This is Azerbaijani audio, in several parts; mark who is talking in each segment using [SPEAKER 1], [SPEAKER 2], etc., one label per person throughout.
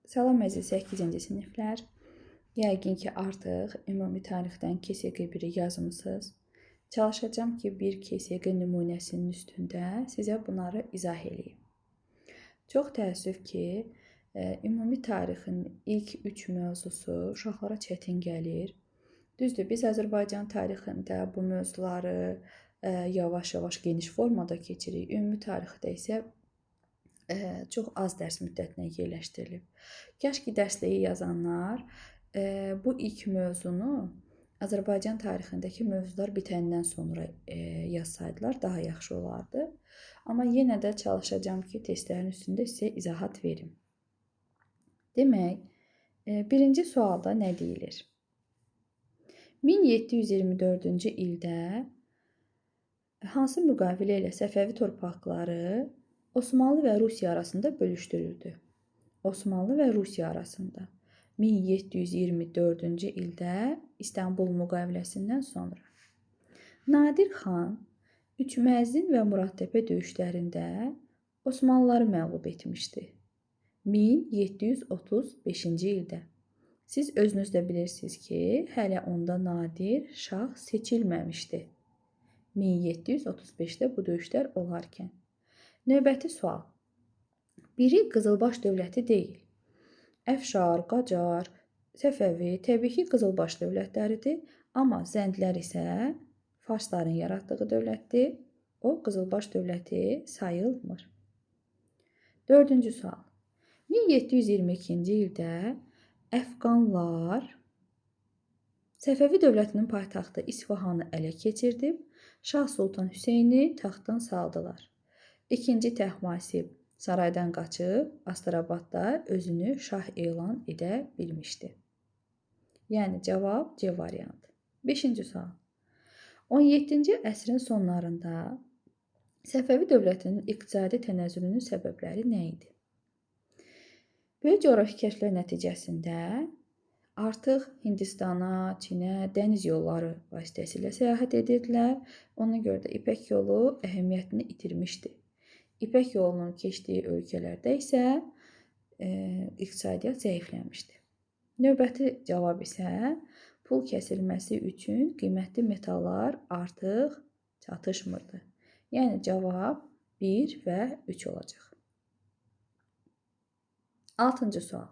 [SPEAKER 1] Salam əziz 8-ci siniflər. Yəqin ki, artıq ümumi tarixdən KSQ 1-i yazmısınız. Çalışacağım ki, bir KSQ nümunəsinin üstündə sizə bunları izah edeyim. Çox təəssüf ki, ümumi tarixin ilk 3 mövzusu uşaqlara çətin gəlir. Düzdür, biz Azərbaycan tarixində bu mövzuları yavaş-yavaş geniş formada keçirik. Ümumi tarixdə isə çox az dərs müddətinə yerləşdirilib. Kaş ki, dərsliyi yazanlar bu ilk mövzunu Azərbaycan tarixindəki mövzular bitəndən sonra yazsaydılar daha yaxşı olardı. Amma yenə də çalışacağım ki, testlərin üstündə sizə izahat verim. Demək, birinci sualda nə deyilir? 1724-cü ildə hansı müqavilə ilə Səfəvi torpaqları Osmanlı və Rusiya arasında bölüşdürüldü? Osmanlı və Rusiya arasında 1724-cü ildə İstanbul müqaviləsindən sonra. Nadir xan Üçməzdin və Muradtepe döyüşlərində Osmanlıları məğlub etmişdi. 1735-ci ildə. Siz özünüz də bilirsiniz ki, hələ onda Nadir şah seçilməmişdi. 1735-də bu döyüşlər olarkən. Növbəti sual. Biri Qızılbaş dövləti deyil. Əfşar, Qacar, Səfəvi təbii ki, Qızılbaş dövlətləridir, amma Zəndlər isə farsların yaratdığı dövlətdir. O, Qızılbaş dövləti sayılmır. Dördüncü sual. 1722-ci ildə Əfqanlar Səfəvi dövlətinin paytaxtı İsfahanı ələ keçirdib, Şah Sultan Hüseyni taxtdan saldılar. İkinci Təhmasib saraydan qaçıb Astrabadda özünü şah elan edə bilmişdi. Yəni cavab C variantı. 5-ci sual. 17-ci əsrin sonlarında Səfəvi dövlətinin iqtisadi tənəzzülünün səbəbləri nə idi? Böyük coğrafi kəşflər nəticəsində artıq Hindistana, Çinə dəniz yolları vasitəsilə səyahət edirdilər. Ona görə də İpək yolu əhəmiyyətini itirmişdi. İpək yolunun keçdiyi ölkələrdə isə iqtisadiyyat zəifləmişdi. Növbəti cavab isə pul kəsilməsi üçün qiymətli metallar artıq çatışmırdı. Yəni cavab 1 və 3 olacaq. 6-cı sual.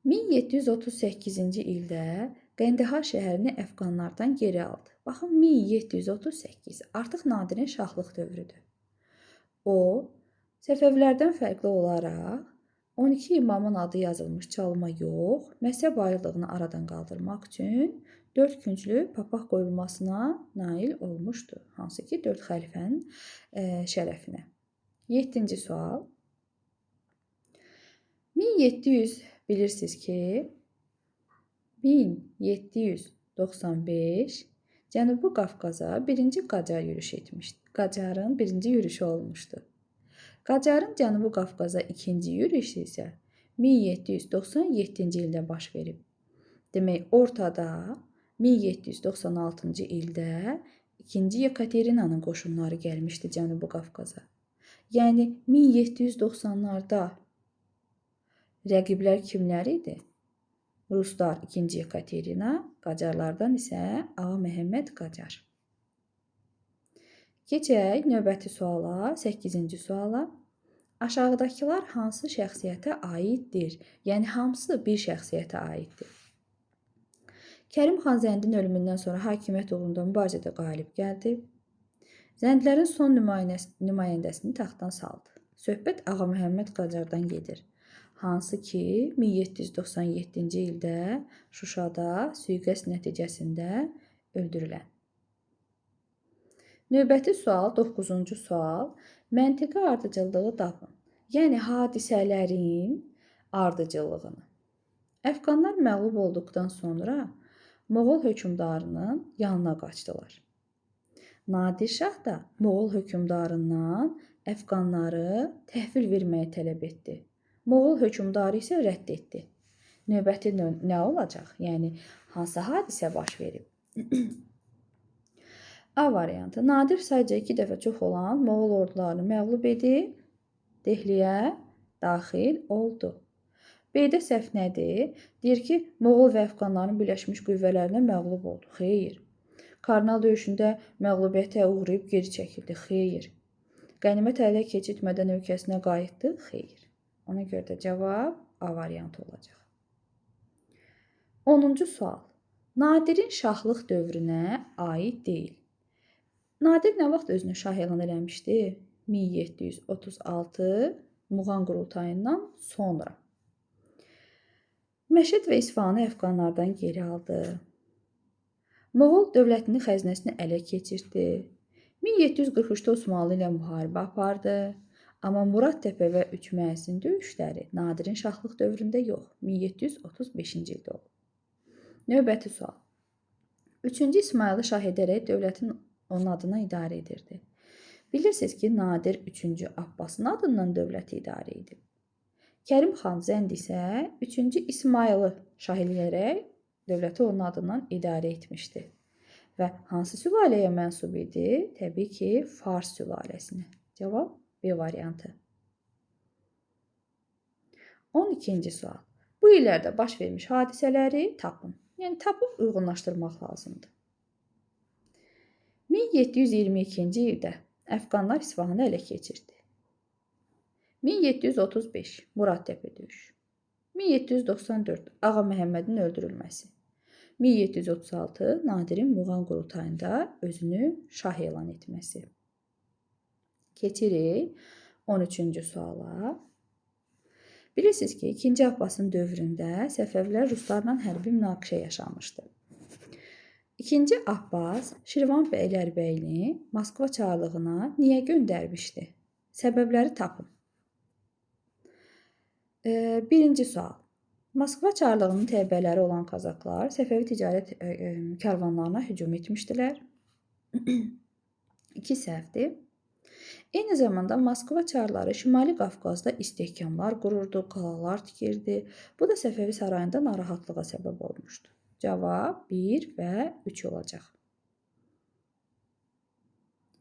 [SPEAKER 1] 1738-ci ildə Qəndəhar şəhərini Əfqanlardan geri aldı. Baxın, 1738 artıq Nadirin şahlıq dövrüdür. O, Səfəvilərdən fərqli olaraq 12 imamın adı yazılmış çalma yox, məhzəb ayrılığını aradan qaldırmaq üçün 4 künclü papaq qoyulmasına nail olmuşdu. Hansı ki, 4 xəlifənin şərəfinə. 7-ci sual. 1700 bilirsiniz ki, 1795 Cənubi Qafqaza 1-ci Qacar yürüş etmişdi. Qacarın 1-ci yürüşü olmuşdu. Qacarın Cənubi Qafqaza 2-ci yürüşü isə 1797-ci ildə baş verib. Demək, ortada 1796-cı ildə 2-ci Yekaterinanın qoşunları gəlmişdi Cənubi Qafqaza. Yəni 1790-larda rəqiblər kimlər idi? Ruslar 2-ci Yekaterina, Qacarlardan isə Ağa Məhəmməd Qacar. Keçək növbəti suala, 8-ci suala. Aşağıdakılar hansı şəxsiyyətə aiddir? Yəni hamısı bir şəxsiyyətə aiddir. Kərim xan Zəndin ölümündən sonra hakimiyyət uğrunda mübarizədə qalib gəldi. Zəndlərin son nümayəndəsini taxtdan saldı. Söhbət Ağa Məhəmməd Qacardan gedir. Hansı ki, 1797-ci ildə Şuşada sui-qəsd nəticəsində öldürülən. Növbəti sual, 9-cu sual. Məntiqi ardıcıllığı tapın. Yəni, hadisələrin ardıcıllığını. Əfqanlar məğlub olduqdan sonra Moğol hökmdarının yanına qaçdılar. Nadir şah da Moğol hökmdarından Əfqanları təhvil verməyi tələb etdi. Moğol hökmdarı isə rədd etdi. Növbəti nə olacaq? Yəni, hansı hadisə baş verib? A variantı. Nadir sadəcə 2 dəfə çox olan Moğol ordularını məğlub edib Dehliyə daxil oldu. B-də səhv nədir? Deyir ki, Moğol və Əfqanların birləşmiş qüvvələrinə məğlub oldu. Xeyr. Karnal döyüşündə məğlubiyyətə uğrayıb geri çəkildi. Xeyr. Qənimət ələ keçirtmədən ölkəsinə qayıtdı. Xeyr. Ona görə də cavab A variantı olacaq. 10-cu sual. Nadirin şahlıq dövrünə aid deyil. Nadir nə vaxt özünü şah elan eləmişdi? 1736 Muğan qurultayından sonra. Məşəd və İsfahanı Əfqanlardan geri aldı. Moğol dövlətinin xəzinəsini ələ keçirdi. 1743-də Osmanlı ilə müharibə apardı. Amma Murad Təpə və Üç Müəzzin döyüşləri Nadirin şahlıq dövründə yox, 1735-ci ildə olub. Növbəti sual. 3-cü İsmayılı şah edərək dövlətin onun adına idarə edirdi. Bilirsiniz ki, Nadir 3-cü Abbasın adından dövləti idarə edib. Kərim xan Zənd isə 3-cü İsmayılı şah edərək dövləti onun adından idarə etmişdi. Və hansı sülaləyə mənsub idi? Təbii ki, Fars sülaləsinə. Cavab B variantı. 12-ci sual. Bu illərdə baş vermiş hadisələri tapın. Yəni, tapıb uyğunlaşdırmaq lazımdır. 1722-ci ildə Əfqanlar İsfahanı ələ keçirdi. 1735 Murad Təpə döyüşü. 1794 Ağa Məhəmmədin öldürülməsi. 1736 Nadirin Muğan qurultayında özünü şah elan etməsi. Keçirik 13-cü suala. Bilirsiniz ki, 2-ci Abbasın dövründə Səfəvilər ruslarla hərbi münaqişə yaşamışdı. 2-ci Abbas Şirvan bəylərbəyini Moskva çarlığına niyə göndərmişdi? Səbəbləri tapın. 1-ci sual. Moskva çarlığının təbəələri olan Kazaklar Səfəvi ticarət karvanlarına hücum etmişdilər. 2 səhvdir. Eyni zamanda Moskva çarları Şimali Qafqazda istehkamlar qururdu, qalalar tikirdi. Bu da Səfəvi sarayında narahatlığa səbəb olmuşdu. Cavab 1 və 3 olacaq.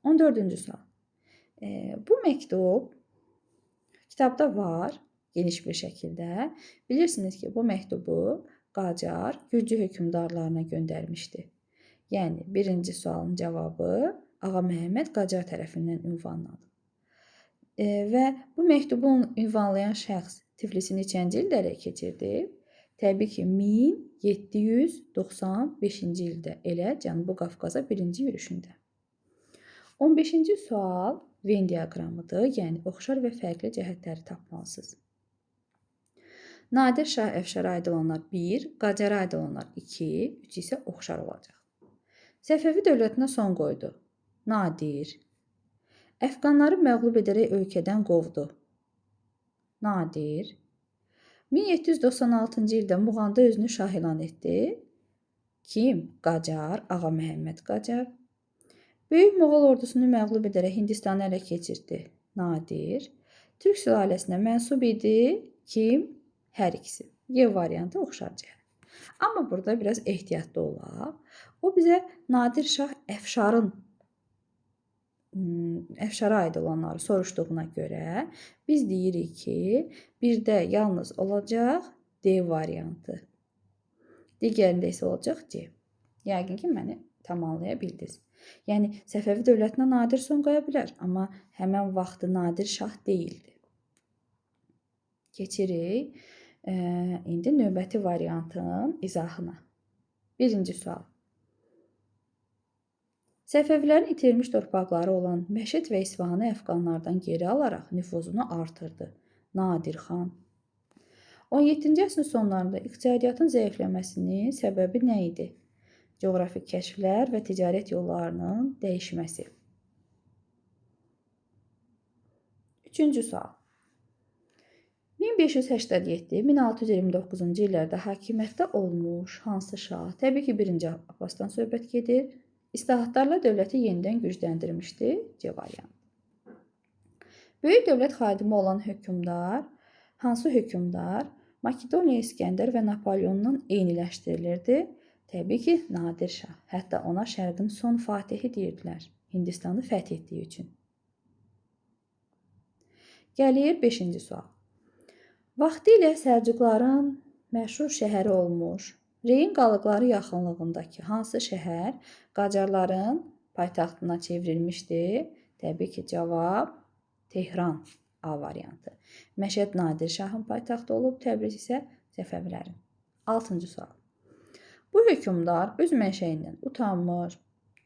[SPEAKER 1] 14-cü sual. Bu məktub kitabda var, geniş bir şəkildə. Bilirsiniz ki, bu məktubu Qacar, Gürcü hökmdarlarına göndərmişdi. Yəni, 1-ci sualın cavabı Ağa Məhəmməd Qacar tərəfindən ünvanlandı. Və bu məktubu ünvanlayan şəxs Tiflisini neçənci ildə ələ keçirdi? Təbii ki, 1795-ci ildə elə Cənubi Qafqaza birinci yürüşündə. 15-ci sual Venn diaqramıdır, yəni oxşar və fərqli cəhətləri tapmalısınız. Nadir şah Əfşara aid olanlar 1, Qacara aid olanlar 2, 3 isə oxşar olacaq. Səfəvi dövlətinə son qoydu. Nadir. Əfqanları məğlub edərək ölkədən qovdu. Nadir. 1796-cı ildə Muğanda özünü şah elan etdi. Kim? Qacar, Ağa Məhəmməd Qacar. Böyük Moğol ordusunu məğlub edərək Hindistanı ələ keçirdi. Nadir. Türk sülaləsinə mənsub idi. Kim? Hər ikisi. Y variantı oxşar cəhət. Amma burada biraz ehtiyatlı olaq. O bizə Nadir şah Əfşara aid olanları soruşduğuna görə biz deyirik ki, birdə yalnız olacaq D variantı. Digərində isə olacaq C. Yəqin ki, məni tam anlaya bildiniz. Yəni, Səfəvi dövlətinə Nadir son qoya bilər, amma həmən vaxtı Nadir şah deyildi. Keçirik. İndi növbəti variantın izahına. 1-ci sual. Səfəvilərin itirmiş torpaqları olan Məşəd və İsfahanı Əfqanlardan geri alaraq nüfuzunu artırdı. Nadir xan. 17-ci əsrin sonlarında iqtisadiyyatın zəifləməsinin səbəbi nə idi? Coğrafi kəşflər və ticarət yollarının dəyişməsi. 3-cü sual. 1587-1629-cu illərdə hakimiyyətdə olmuş hansı şah? Təbii ki, 1-ci Abbasdan söhbət gedir. İslahatlarla dövləti yenidən gücləndirmişdi. C variantı. Böyük dövlət xadimi olan hökmdar, hansı hökmdar Makedoniya İskəndər və Napoleondan eyniləşdirilirdi? Təbii ki, Nadir şah. Hətta ona şərqin son fatihi deyirdilər. Hindistanı fəth etdiyi üçün. Gəlir 5-ci sual. Vaxtilə Səlcuqların məşhur şəhəri olmuş Reyin qalıqları yaxınlığındakı hansı şəhər Qacarların paytaxtına çevrilmişdi? Təbii ki, cavab Tehran A variantı. Məşəd Nadir Şahın paytaxtı olub, Təbriz isə Səfəvilərin. 6-cı sual. Bu hökmdar öz mənşəyindən utanmır,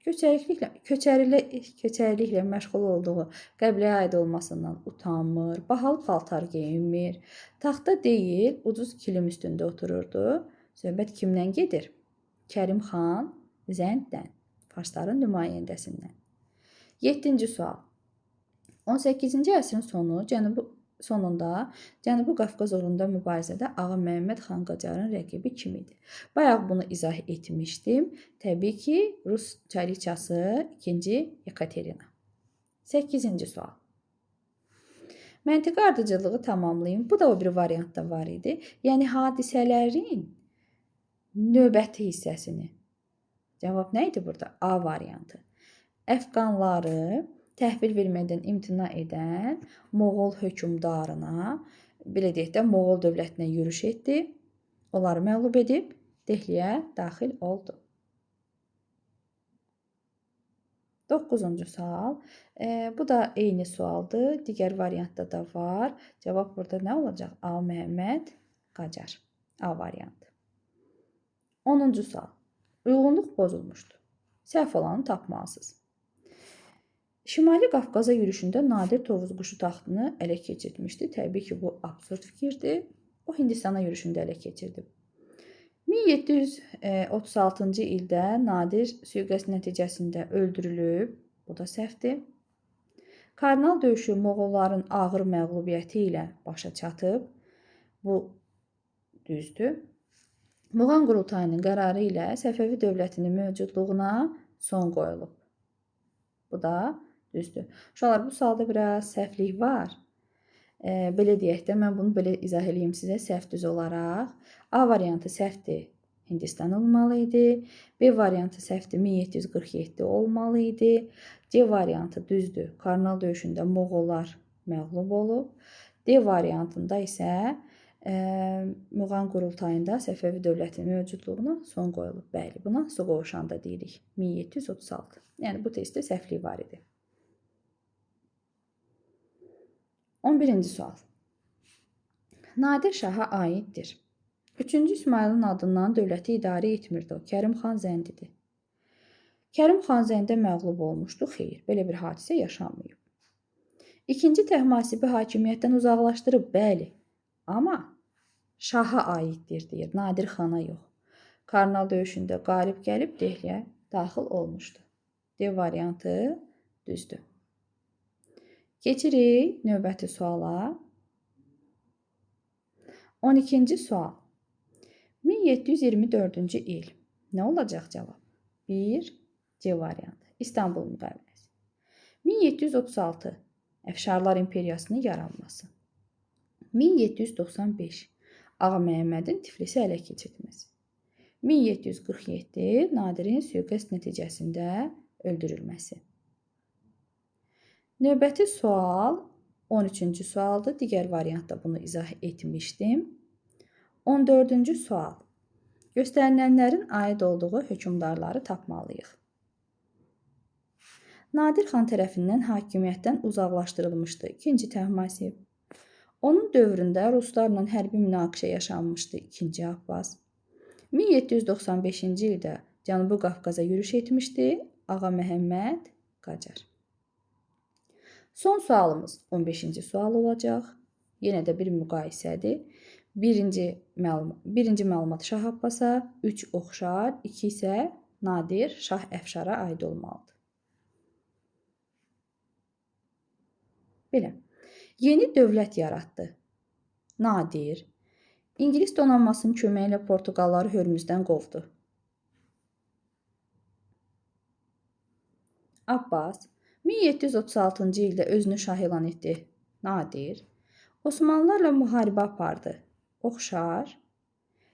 [SPEAKER 1] köçərliklə məşğul olduğu qəbiləyə aid olmasından utanmır, bahalı paltar geyinmir, taxta deyil, ucuz kilim üstündə otururdu. Söhbət kimdən gedir? Kərim xan Zənddən, farsların nümayəndəsindən. 7-ci sual. 18-ci əsrin sonunda Cənubi Qafqaz uğrunda mübarizədə Ağa Məhəmməd xan Qacarın rəqibi kim idi? Bayaq bunu izah etmişdim. Təbii ki, Rus çariçası 2-ci Yekaterina. 8-ci sual. Məntiqi ardıcıllığı tamamlayın. Bu da o bir variantda var idi. Yəni hadisələrin növbəti hissəsini. Cavab nə idi burada? A variantı. Əfqanları təhvil vermədən imtina edən Moğol hökmdarına, belə deyək də, Moğol dövlətinə yürüş etdi. Onları məğlub edib Dehliyə daxil oldu. 9-cu sual. Bu da eyni sualdır. Digər variantda da var. Cavab burada nə olacaq? A. Məhəmməd Qacar. A variantı. 10-cu sual. Uyğunluq pozulmuşdur. Səhv olanı tapmalısınız. Şimali Qafqaza yürüşündə Nadir Tovuz quşu taxtını ələ keçirtmişdi. Təbii ki, bu absurd fikirdir. O Hindistana yürüşündə ələ keçirdi. 1736-cı ildə Nadir sui-qəsd nəticəsində öldürülüb. Bu da səhvdir. Karnal döyüşü Moğolların ağır məğlubiyyəti ilə başa çatıb. Bu düzdür. Muğan Qurultayının qərarı ilə Səfəvi dövlətinin mövcudluğuna son qoyulub. Bu da düzdür. Uşaqlar, bu sualda biraz səhvlik var. Belə deyək də, mən bunu belə izah edeyim sizə səhv düz olaraq. A variantı səhvdir, Hindistan olmalı idi. B variantı səhvdir, 1747 olmalı idi. C variantı düzdür, Karnal döyüşündə Moğollar məğlub olub. D variantında isə Muğan Qurultayında Səfəvi dövlətinin mövcudluğuna son qoyulub. Bəli, buna su qovuşanda deyirik. 1736. Yəni bu testdə səhvlik var idi. 11-ci sual. Nadir Şaha aiddir. 3-cü İsmayılın adından dövləti idarə etmirdi o. Kərim xan Zəndidir. Kərim xan Zəndə məğlub olmuşdu. Xeyr, belə bir hadisə yaşanmayıb. 2-ci Təhmasibi hakimiyyətdən uzaqlaşdırıb, bəli. Amma Şaha aiddir deyir, Nadir xana yox. Karnal döyüşündə qalib gəlib Dehliyə daxil olmuşdu. D variantı düzdür. Keçirik növbəti suala. 12-ci sual. 1724-cü il. Nə olacaq cavab? 1. C variantı. İstanbul müqaviləsi. 1736. Əfşarlar imperiyasının yaranması. 1795. Ağa Məhəmmədin Tiflisi ələ keçirtməsi. 1747. Nadirin sui-qəsd nəticəsində öldürülməsi. Növbəti sual 13-cü sualdır. Digər variantda bunu izah etmişdim. 14-cü sual. Göstərilənlərin aid olduğu hökmdarları tapmalıyıq. Nadir xan tərəfindən hakimiyyətdən uzaqlaşdırılmışdı. 2-ci Təhmasib. Onun dövründə ruslarla hərbi münaqişə yaşanmışdı. 2-ci Abbas. 1795-ci ildə Cənubi Qafqaza yürüş etmişdi. Ağa Məhəmməd Qacar. Son sualımız 15-ci sual olacaq. Yenə də bir müqayisədir. Birinci məlumat Şah Abbasa, 3 Oxşar, 2 isə Nadir Şah Əfşara aid olmalıdır. Belə. Yeni dövlət yaratdı. Nadir. İngilis donanmasının köməyi ilə Portuqalları Hörmüzdən qovdu. Abbas 1736-cı ildə özünü şah elan etdi. Nadir. Osmanlılarla müharibə apardı. Oxşar.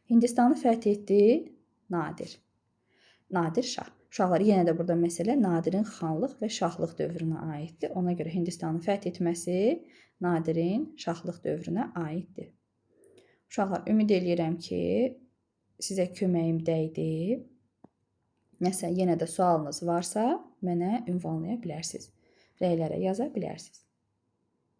[SPEAKER 1] Hindistanı fəth etdi. Nadir. Nadir Şah. Uşaqlar, yenə də burada məsələ Nadirin xanlıq və şahlıq dövrünə aiddir. Ona görə Hindistanı fəth etməsi Nadirin şahlıq dövrünə aiddir. Uşaqlar, ümid eləyirəm ki, sizə köməyim dəydi. Nəsə yenə də sualınız varsa, mənə ünvanlaya bilərsiniz. Rəylərə yaza bilərsiniz.